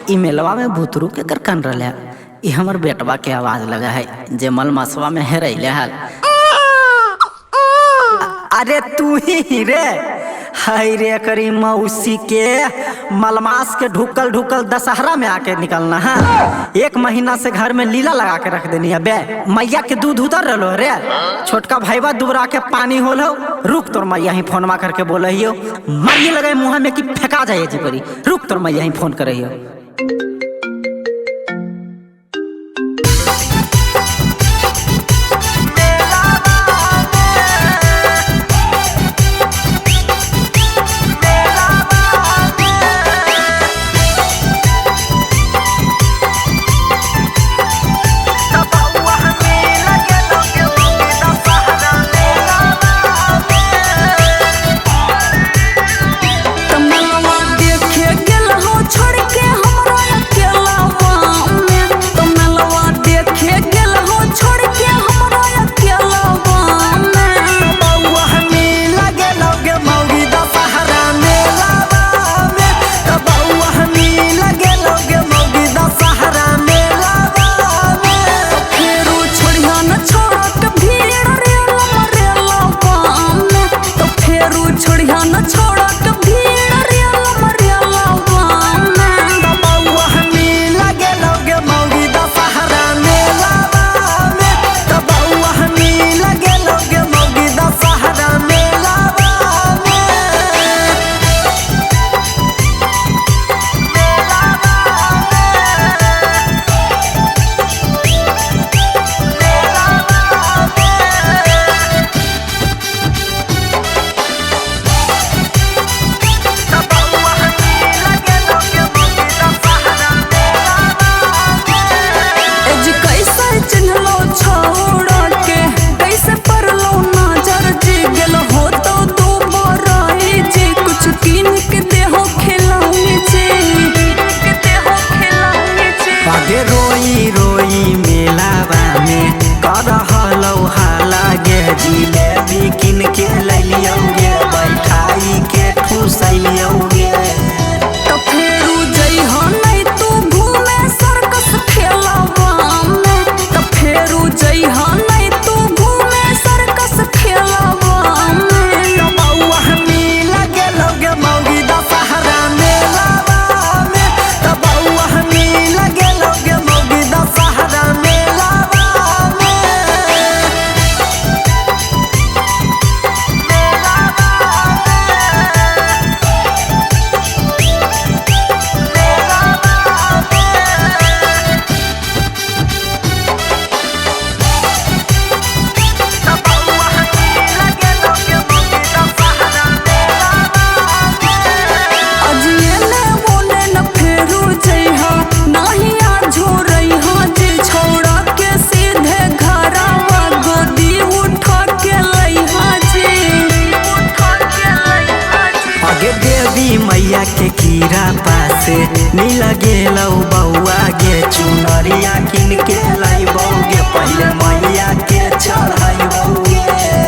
ईमेलवा में भूतरू के कर कन रहा ये हमर बेटवा के आवाज लगा है जे मलमासवा में है रही हाल। अरे तू ही रे हाय रे करी मौसी के मलमास के ढुकल ढुकल दशहरा में आके निकलना है। 1 महीना से घर में लीला लगा के रख देनी है बे। मैया के दूध उतर रहो रे। छोटका भाईवा दुबरा के पानी होल हो। रुक तोर मैया ही फोनमा करके बोल हियो मरिए लगे मुँह में कि फेंका जाए जी परी। रुक तोर मैया ही फोन कर हियो। रोई रोई मेलावा में करहलौ हाला गे जिलेबी किन के लैलियौ गे बैठाई के ठुसैलियौ गे। तो फेरू जइहो नहीं तू घूमे सर्कस खेलवा में। तो फेरू जइहो नहीं तू घूमे सर्कस खेलवा में। बउआ हमी लगे लगे मौगी दशहरा मेलावा में। तो बउआ हमी लगे लगे मौगी दशहरा मेलावा में। मैया के कीड़ा पासे नील गेलौ बउआ गे चुनरिया किन के लैबौ गे पहले मैया के चढ़ैबौ गे।